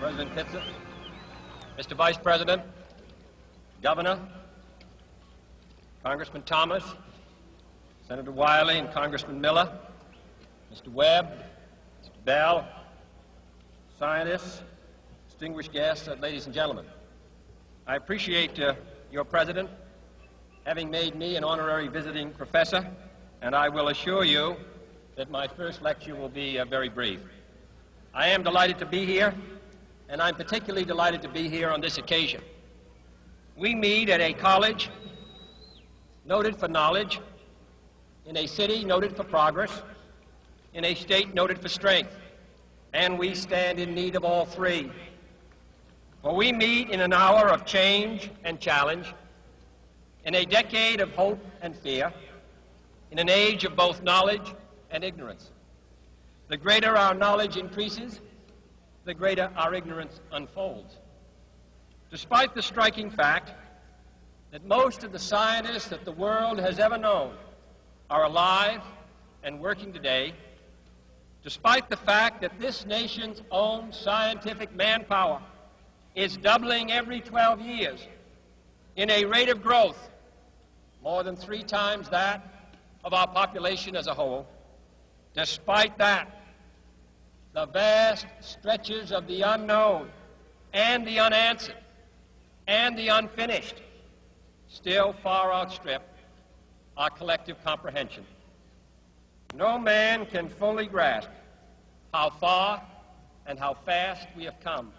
President Pitzer, Mr. Vice President, Governor, Congressman Thomas, Senator Wiley and Congressman Miller, Mr. Webb, Mr. Bell, scientists, distinguished guests, ladies and gentlemen. I appreciate your President having made me an honorary visiting professor, and I will assure you that my first lecture will be very brief. I am delighted to be here, and I'm particularly delighted to be here on this occasion. We meet at a college noted for knowledge, in a city noted for progress, in a state noted for strength, and we stand in need of all three. For we meet in an hour of change and challenge, in a decade of hope and fear, in an age of both knowledge and ignorance. The greater our knowledge increases, the greater our ignorance unfolds. Despite the striking fact that most of the scientists that the world has ever known are alive and working today, despite the fact that this nation's own scientific manpower is doubling every 12 years in a rate of growth more than 3 times that of our population as a whole, despite that, the vast stretches of the unknown and the unanswered and the unfinished still far outstrip our collective comprehension. No man can fully grasp how far and how fast we have come.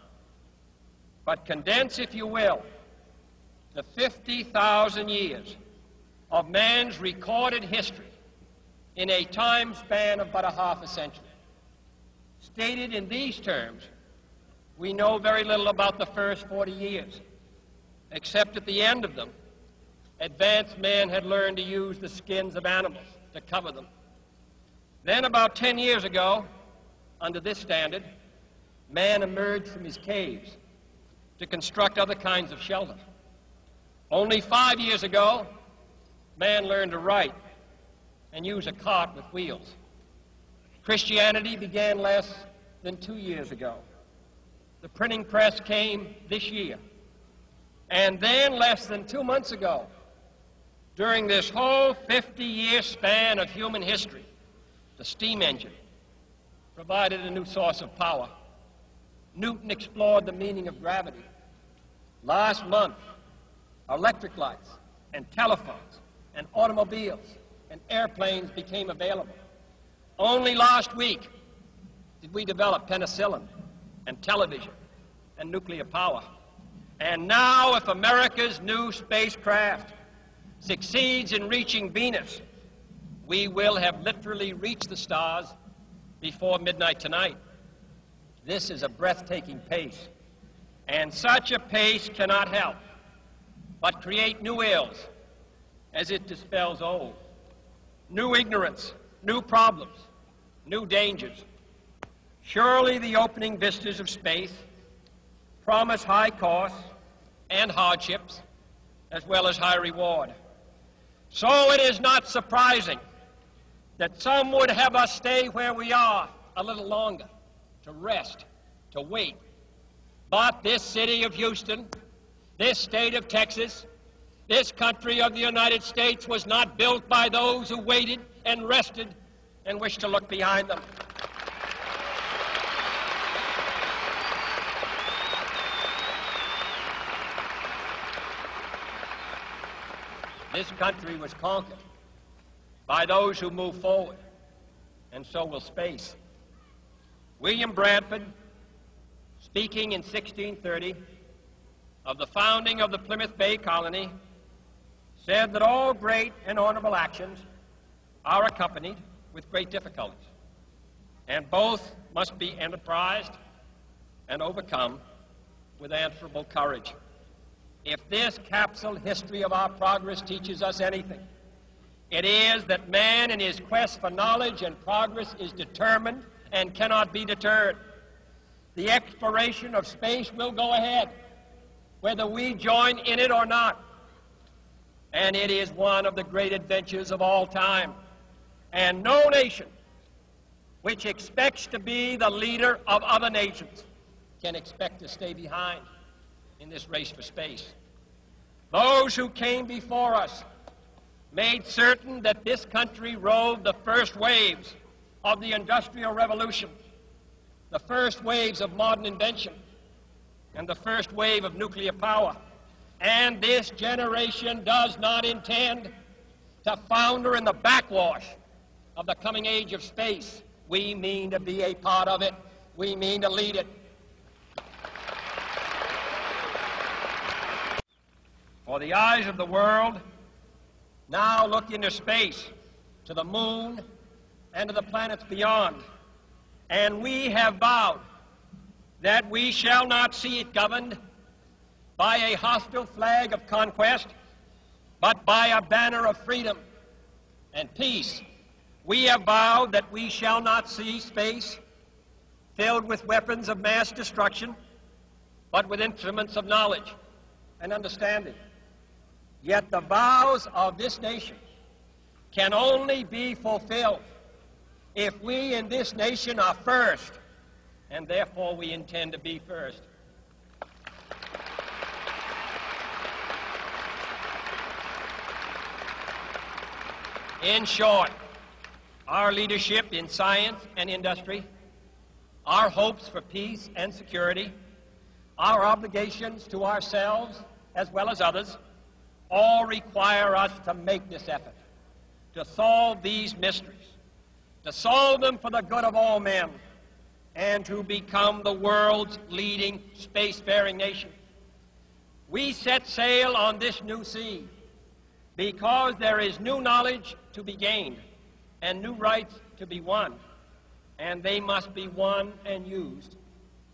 But condense, if you will, the 50,000 years of man's recorded history in a time span of but a half a century. Stated in these terms, we know very little about the first 40 years, except at the end of them, advanced man had learned to use the skins of animals to cover them. Then about 10 years ago, under this standard, man emerged from his caves to construct other kinds of shelter. Only 5 years ago, man learned to write and use a cart with wheels. Christianity began less than 2 years ago. The printing press came this year. And then less than 2 months ago, during this whole 50-year span of human history, the steam engine provided a new source of power. Newton explored the meaning of gravity. Last month, electric lights and telephones and automobiles and airplanes became available. Only last week did we develop penicillin and television and nuclear power. And now, if America's new spacecraft succeeds in reaching Venus, we will have literally reached the stars before midnight tonight. This is a breathtaking pace, and such a pace cannot help but create new ills as it dispels old. New ignorance, new problems, new dangers. Surely the opening vistas of space promise high costs and hardships, as well as high reward. So it is not surprising that some would have us stay where we are a little longer, to rest, to wait. But this city of Houston, this state of Texas, this country of the United States was not built by those who waited and rested and wished to look behind them. This country was conquered by those who move forward, and so will space. William Bradford, speaking in 1630 of the founding of the Plymouth Bay Colony, said that all great and honorable actions are accompanied with great difficulties, and both must be enterprised and overcome with answerable courage. If this capsule history of our progress teaches us anything, it is that man in his quest for knowledge and progress is determined and cannot be deterred. The exploration of space will go ahead, whether we join in it or not. And it is one of the great adventures of all time. And no nation which expects to be the leader of other nations can expect to stay behind in this race for space. Those who came before us made certain that this country rode the first waves of the Industrial Revolution, the first waves of modern invention, and the first wave of nuclear power. And this generation does not intend to founder in the backwash of the coming age of space. We mean to be a part of it. We mean to lead it. For the eyes of the world now look into space, to the moon and to the planets beyond. And we have vowed that we shall not see it governed by a hostile flag of conquest, but by a banner of freedom and peace. We have vowed that we shall not see space filled with weapons of mass destruction, but with instruments of knowledge and understanding. Yet the vows of this nation can only be fulfilled if we in this nation are first, and therefore we intend to be first. In short, our leadership in science and industry, our hopes for peace and security, our obligations to ourselves as well as others, all require us to make this effort, to solve these mysteries, to solve them for the good of all men, and to become the world's leading spacefaring nation. We set sail on this new sea because there is new knowledge to be gained and new rights to be won, and they must be won and used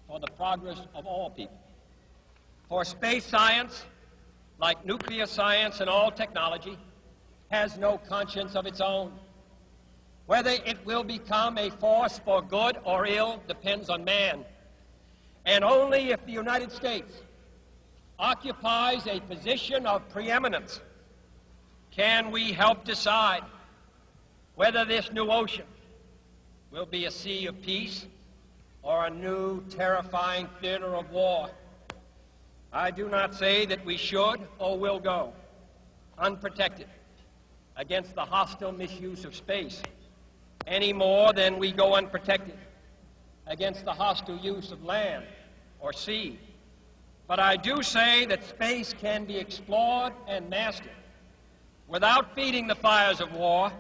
for the progress of all people. For space science, like nuclear science and all technology, has no conscience of its own. Whether it will become a force for good or ill depends on man. And only if the United States occupies a position of preeminence can we help decide whether this new ocean will be a sea of peace or a new terrifying theater of war. I do not say that we should or will go unprotected against the hostile misuse of space any more than we go unprotected against the hostile use of land or sea. But I do say that space can be explored and mastered without feeding the fires of war,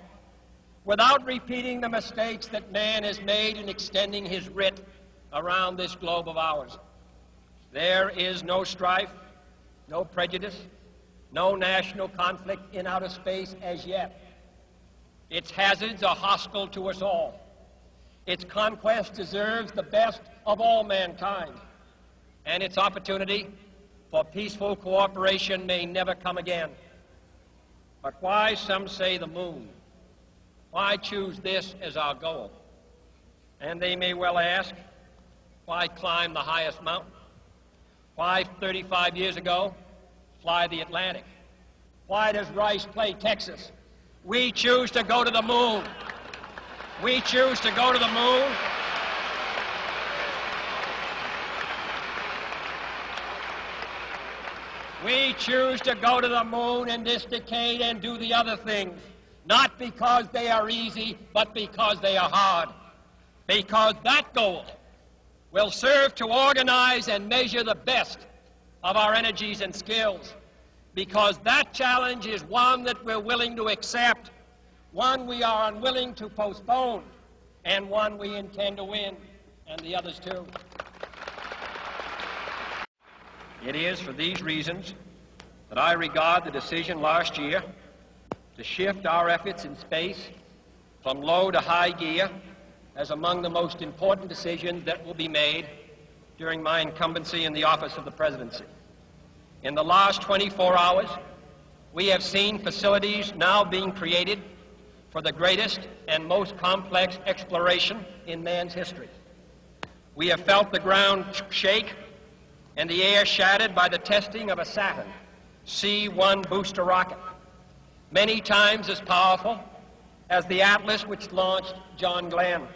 without repeating the mistakes that man has made in extending his writ around this globe of ours. There is no strife, no prejudice, no national conflict in outer space as yet. Its hazards are hostile to us all. Its conquest deserves the best of all mankind, and its opportunity for peaceful cooperation may never come again. But why, some say, the moon? Why choose this as our goal? And they may well ask, why climb the highest mountain? Why, 35 years ago, fly the Atlantic? Why does Rice play Texas? We choose to go to the moon. We choose to go to the moon. We choose to go to the moon in this decade and do the other things, not because they are easy, but because they are hard. Because that goal will serve to organize and measure the best of our energies and skills. Because that challenge is one that we're willing to accept, one we are unwilling to postpone, and one we intend to win, and the others too. It is for these reasons that I regard the decision last year to shift our efforts in space from low to high gear as among the most important decisions that will be made during my incumbency in the office of the presidency. In the last 24 hours, we have seen facilities now being created for the greatest and most complex exploration in man's history. We have felt the ground shake and the air shattered by the testing of a Saturn C-1 booster rocket, many times as powerful as the Atlas which launched John Glenn.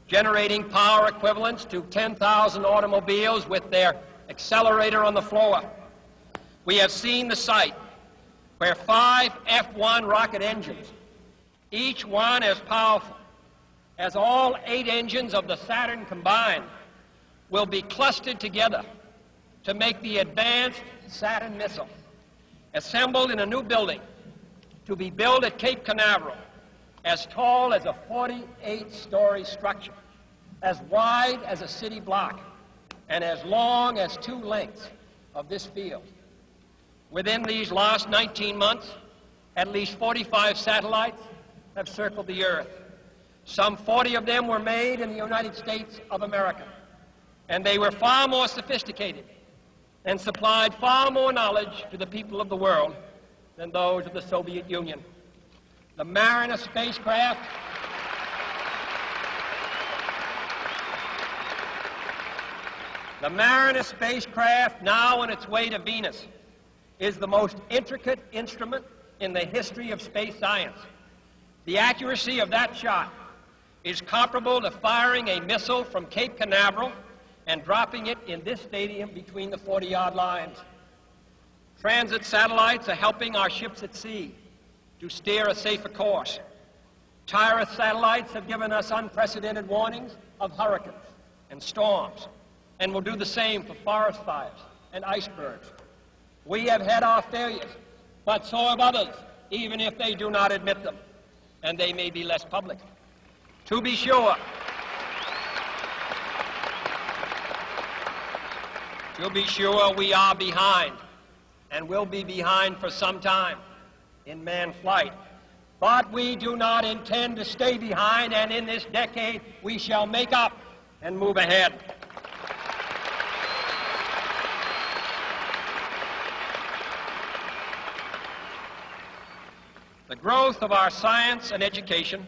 generating power equivalents to 10,000 automobiles with their accelerator on the floor. We have seen the site where 5 F-1 rocket engines, each one as powerful as all 8 engines of the Saturn combined, will be clustered together to make the advanced Saturn missile, assembled in a new building to be built at Cape Canaveral, as tall as a 48-story structure, as wide as a city block, and as long as 2 lengths of this field. Within these last 19 months, at least 45 satellites have circled the Earth. Some 40 of them were made in the United States of America, and they were far more sophisticated and supplied far more knowledge to the people of the world than those of the Soviet Union. The Mariner spacecraft now on its way to Venus, is the most intricate instrument in the history of space science. The accuracy of that shot is comparable to firing a missile from Cape Canaveral and dropping it in this stadium between the 40-yard lines. Transit satellites are helping our ships at sea to steer a safer course. Tireless satellites have given us unprecedented warnings of hurricanes and storms, and will do the same for forest fires and icebergs. We have had our failures, but so have others, even if they do not admit them, and they may be less public. To be sure, we are behind, and will be behind for some time in manned flight. But we do not intend to stay behind, and in this decade we shall make up and move ahead. The growth of our science and education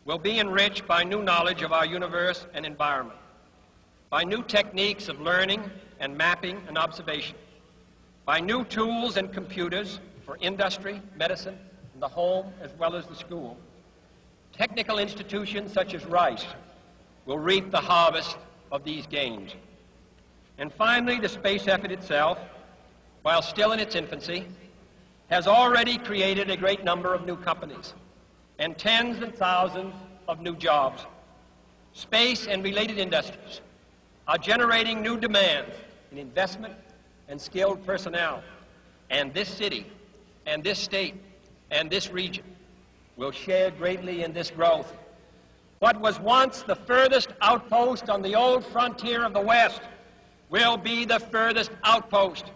will be enriched by new knowledge of our universe and environment, by new techniques of learning and mapping and observation, by new tools and computers for industry, medicine, and the home as well as the school. Technical institutions such as Rice will reap the harvest of these gains. And finally, the space effort itself, while still in its infancy, has already created a great number of new companies and tens and thousands of new jobs. Space and related industries are generating new demands in investment and skilled personnel, and this city and this state and this region will share greatly in this growth. What was once the furthest outpost on the old frontier of the West will be the furthest outpost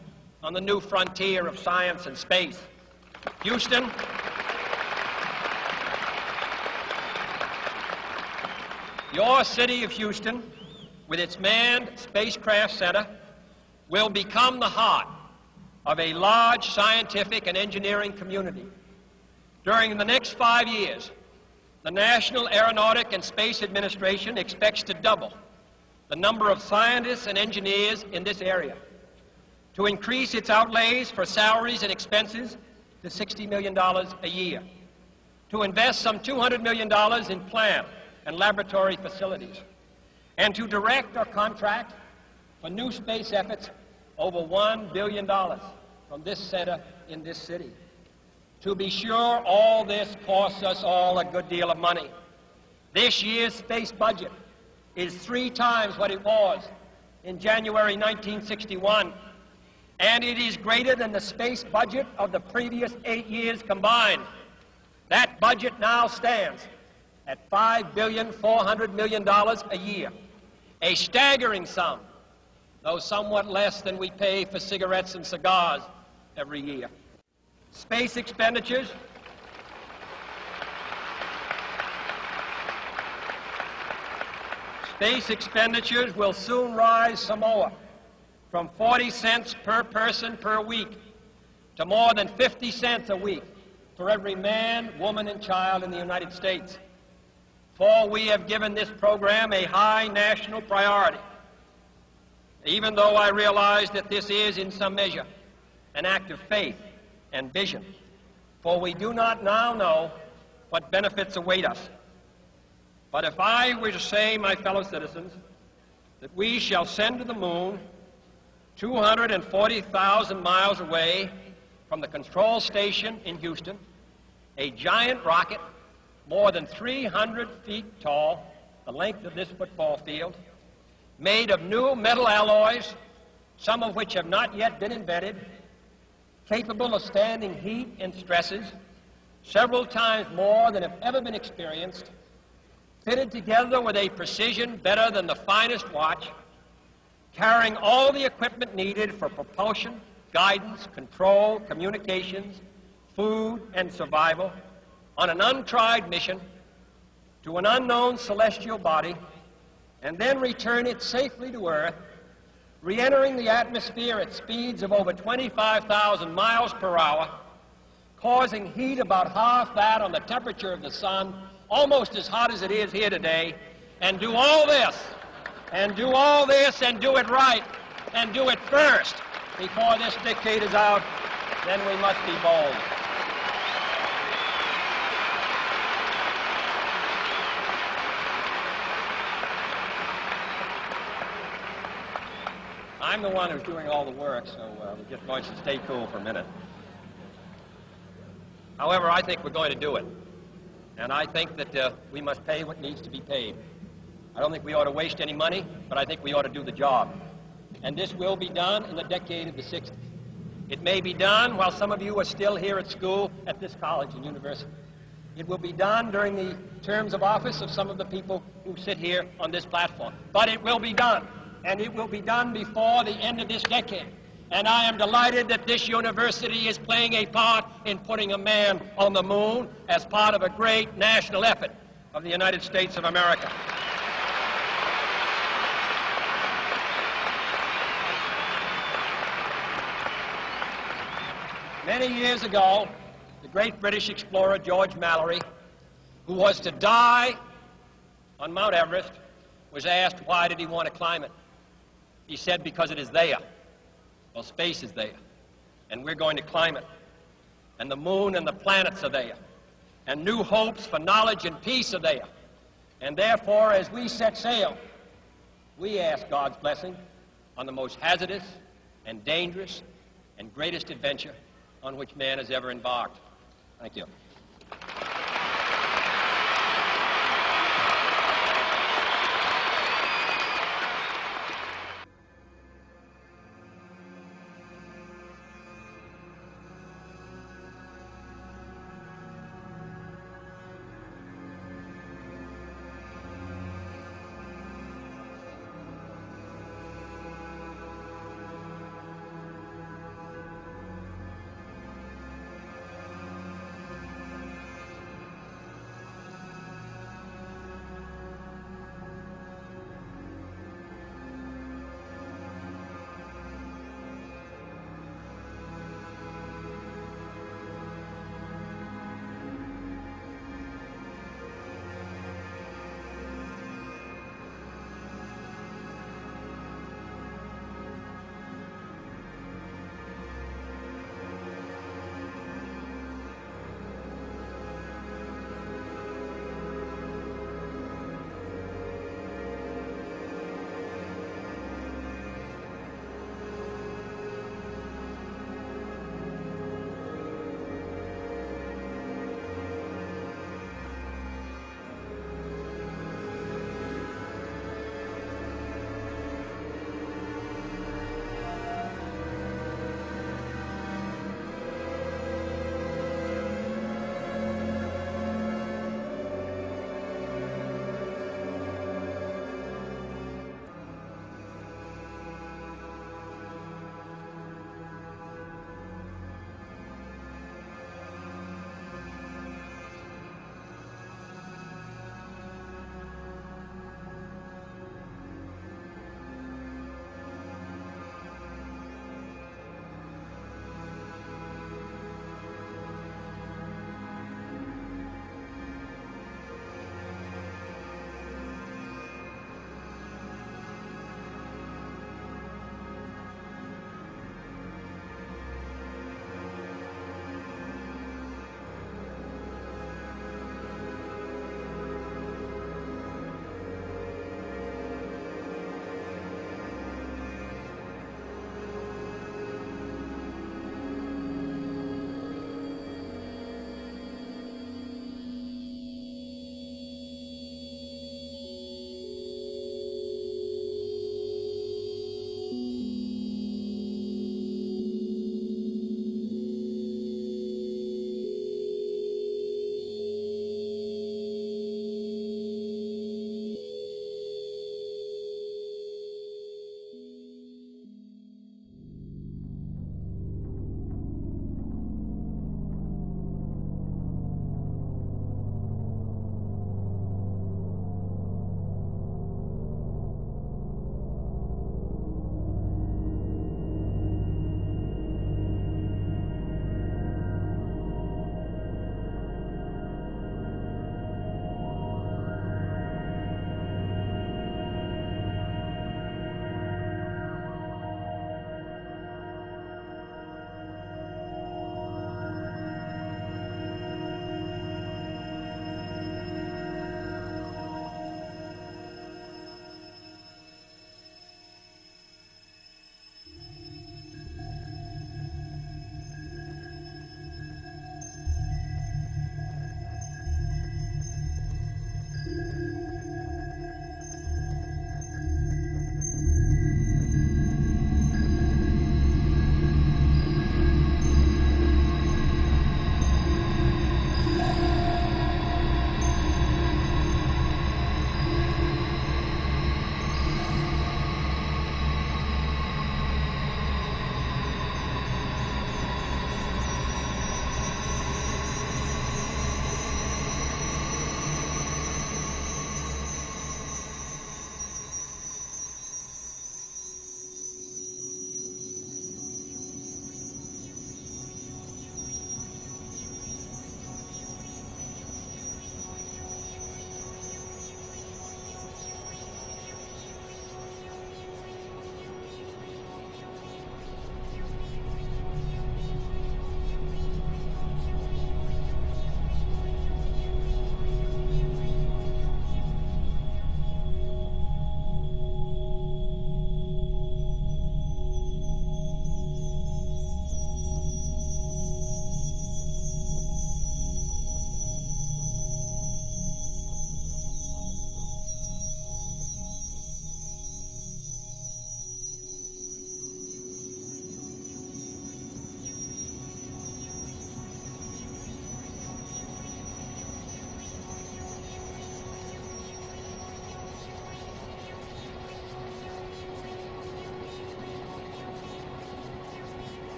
on the new frontier of science and space. Houston, your city of Houston, with its manned spacecraft center, will become the heart of a large scientific and engineering community. During the next 5 years, the National Aeronautic and Space Administration expects to double the number of scientists and engineers in this area, to increase its outlays for salaries and expenses to $60 million a year, to invest some $200 million in plant and laboratory facilities, and to direct or contract for new space efforts over $1 billion from this center in this city. To be sure, all this costs us all a good deal of money. This year's space budget is 3 times what it was in January 1961, and it is greater than the space budget of the previous 8 years combined. That budget now stands at $5.4 billion a year, a staggering sum, though somewhat less than we pay for cigarettes and cigars every year. Space expenditures will soon rise some more, from 40 cents per person per week to more than 50 cents a week for every man, woman, and child in the United States. For we have given this program a high national priority, even though I realize that this is, in some measure, an act of faith and vision, for we do not now know what benefits await us. But if I were to say, my fellow citizens, that we shall send to the moon 240,000 miles away from the control station in Houston, a giant rocket more than 300 feet tall, the length of this football field, made of new metal alloys, some of which have not yet been invented, capable of standing heat and stresses several times more than have ever been experienced, fitted together with a precision better than the finest watch, carrying all the equipment needed for propulsion, guidance, control, communications, food, and survival on an untried mission to an unknown celestial body, and then return it safely to Earth, re-entering the atmosphere at speeds of over 25,000 miles per hour, causing heat about half that on the temperature of the sun, almost as hot as it is here today, and do all this, and do all this, and do it right, and do it first before this decade is out, then we must be bold. I'm the one who's doing all the work, so we're just going to stay cool for a minute. However, I think we're going to do it. And I think that we must pay what needs to be paid. I don't think we ought to waste any money, but I think we ought to do the job. And this will be done in the decade of the 60s. It may be done while some of you are still here at school at this college and university. It will be done during the terms of office of some of the people who sit here on this platform. But it will be done. And it will be done before the end of this decade. And I am delighted that this university is playing a part in putting a man on the moon as part of a great national effort of the United States of America. Many years ago, the great British explorer George Mallory, who was to die on Mount Everest, was asked why did he want to climb it. He said, because it is there. Well, space is there, and we're going to climb it. And the moon and the planets are there. And new hopes for knowledge and peace are there. And therefore, as we set sail, we ask God's blessing on the most hazardous and dangerous and greatest adventure on which man has ever embarked. Thank you.